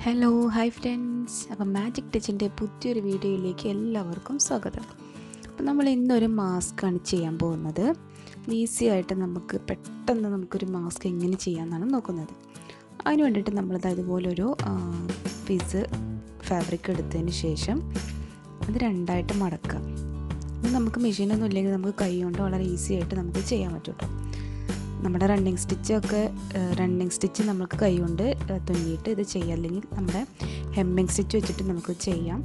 Hello hi friends. അപ്പം magic ടച്ചിൻ്റെ പുതിയൊരു വീഡിയോയിലേക്ക് എല്ലാവർക്കും സ്വാഗതം. അപ്പം നമ്മൾ ഇന്നൊരു മാസ്കാണ് ചെയ്യാൻ പോകുന്നത്. ഈസി ആയിട്ട് പെട്ടെന്ന് നമുക്കൊരു മാസ്ക് എങ്ങനെ ചെയ്യാമെന്നാണ് നോക്കുന്നത്. അതിന് വേണ്ടിയിട്ട് നമ്മളിത് ഇതുപോലൊരു പീസ് ഫാബ്രിക് എടുത്തതിന് ശേഷം അത് രണ്ടായിട്ട് മടക്കുക. ഇത് നമുക്ക് മെഷീനൊന്നും ഇല്ലെങ്കിൽ നമുക്ക് കൈ കൊണ്ട് വളരെ ഈസി ആയിട്ട് നമുക്ക് ചെയ്യാൻ പറ്റും കേട്ടോ. നമ്മുടെ റണ്ണിങ് സ്റ്റിച്ച് നമുക്ക് കൈ കൊണ്ട് തുന്നിയിട്ട് ഇത് ചെയ്യാം, അല്ലെങ്കിൽ നമ്മുടെ ഹെമ്മിങ് സ്റ്റിച്ച് വെച്ചിട്ട് നമുക്ക് ചെയ്യാം.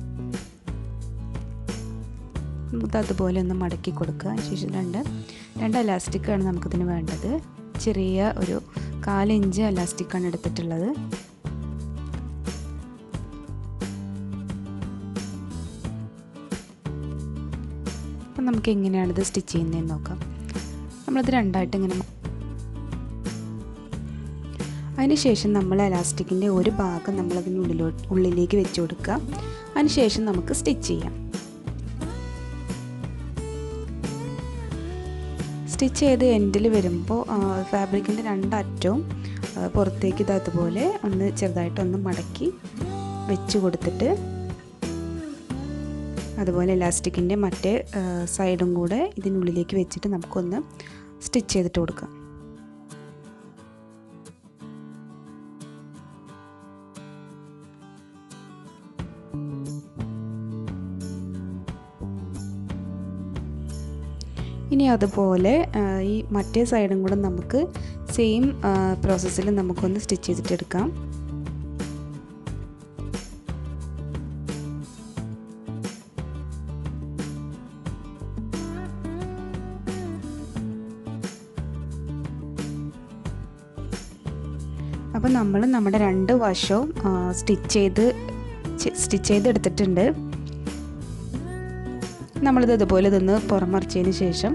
നമുക്ക് അതുപോലെ ഒന്ന് മടക്കി കൊടുക്കുക. അതിനുശേഷം രണ്ട് എലാസ്റ്റിക്കാണ് നമുക്കിതിന് വേണ്ടത്. ചെറിയ ഒരു 1/4 ഇഞ്ച് എലാസ്റ്റിക്കാണ് എടുത്തിട്ടുള്ളത്. അപ്പം നമുക്ക് എങ്ങനെയാണിത് സ്റ്റിച്ച് ചെയ്യുന്നതെന്ന് നോക്കാം. നമ്മളത് രണ്ടായിട്ട് ഇങ്ങനെ അതിനുശേഷം നമ്മൾ എലാസ്റ്റിക്കിൻ്റെ ഒരു ഭാഗം ഉള്ളിലേക്ക് വെച്ച് കൊടുക്കുക. അതിനുശേഷം നമുക്ക് സ്റ്റിച്ച് ചെയ്യാം. സ്റ്റിച്ച് ചെയ്ത് എൻഡിൽ വരുമ്പോൾ ഫാബ്രിക്കിൻ്റെ രണ്ടറ്റവും പുറത്തേക്ക് അതുപോലെ ഒന്ന് ചെറുതായിട്ടൊന്ന് മടക്കി വെച്ച് കൊടുത്തിട്ട് അതുപോലെ എലാസ്റ്റിക്കിൻ്റെ മറ്റേ സൈഡും കൂടെ ഇതിനുള്ളിലേക്ക് വെച്ചിട്ട് നമുക്കൊന്ന് സ്റ്റിച്ച് ചെയ്തിട്ട് കൊടുക്കാം. ഇനി അതുപോലെ ഈ മറ്റേ സൈഡും കൂടെ നമുക്ക് സെയിം പ്രോസസ്സിൽ നമുക്കൊന്ന് സ്റ്റിച്ച് ചെയ്തിട്ടെടുക്കാം. അപ്പോൾ നമ്മൾ നമ്മുടെ രണ്ട് വശവും സ്റ്റിച്ച് ചെയ്തെടുത്തിട്ടുണ്ട്. നമ്മളിത് ഇതുപോലെ ഇതൊന്ന് പുറമറിച്ചതിന് ശേഷം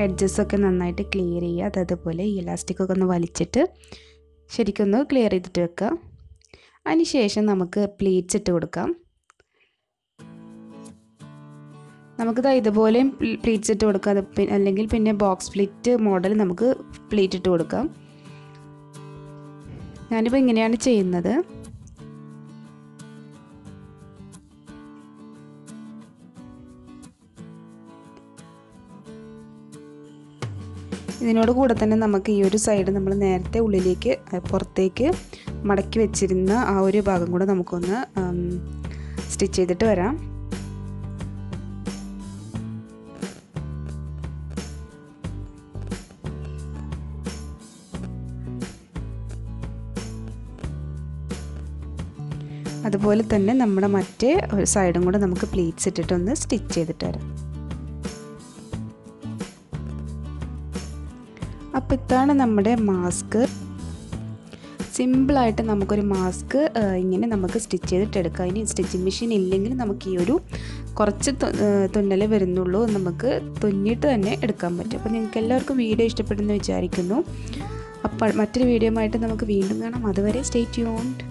എഡ്ജസൊക്കെ നന്നായിട്ട് ക്ലിയർ ചെയ്യുക. അതുപോലെ ഈ ഇലാസ്റ്റിക്കൊക്കെ ഒന്ന് വലിച്ചിട്ട് ശരിക്കൊന്ന് ക്ലിയർ ചെയ്തിട്ട് വെക്കുക. അതിന് ശേഷം നമുക്ക് പ്ലീറ്റ്സ് ഇട്ട് കൊടുക്കാം. നമുക്കിത് ഇതുപോലെയും പ്ലീറ്റ്സ് ഇട്ട് കൊടുക്കാം, അല്ലെങ്കിൽ പിന്നെ ബോക്സ് പ്ലീറ്റ് മോഡൽ നമുക്ക് പ്ലീറ്റ് ഇട്ട് കൊടുക്കാം. ഞാനിപ്പോൾ ഇങ്ങനെയാണ് ചെയ്യുന്നത്. ഇതിനോട് കൂടെ തന്നെ നമുക്ക് ഈ ഒരു സൈഡ് നമ്മൾ നേരത്തെ ഉള്ളിലേക്ക് പുറത്തേക്ക് മടക്കി വെച്ചിരുന്ന ആ ഒരു ഭാഗം കൂടെ നമുക്കൊന്ന് സ്റ്റിച്ച് ചെയ്തിട്ട് വരാം. അതുപോലെ തന്നെ നമ്മുടെ മറ്റേ സൈഡും കൂടെ നമുക്ക് പ്ലീറ്റ്സ് ഇട്ടിട്ടൊന്ന് സ്റ്റിച്ച് ചെയ്തിട്ട് വരാം. അപ്പോൾ ഇതാണ് നമ്മുടെ മാസ്ക്. സിമ്പിളായിട്ട് നമുക്കൊരു മാസ്ക് ഇങ്ങനെ നമുക്ക് സ്റ്റിച്ച് ചെയ്തിട്ടെടുക്കാം. ഇനി സ്റ്റിച്ചിങ് മെഷീൻ ഇല്ലെങ്കിൽ നമുക്ക് ഈ ഒരു കുറച്ച് തുന്നലേ വരുന്നുള്ളൂ, നമുക്ക് തുന്നിയിട്ട് തന്നെ എടുക്കാൻ പറ്റും. അപ്പോൾ നിങ്ങൾക്ക് എല്ലാവർക്കും വീഡിയോ ഇഷ്ടപ്പെടുമെന്ന് വിചാരിക്കുന്നു. അപ്പോൾ മറ്റൊരു വീഡിയോ ആയിട്ട് നമുക്ക് വീണ്ടും കാണാം. അതുവരെ സ്റ്റേ ട്യൂൺഡ്.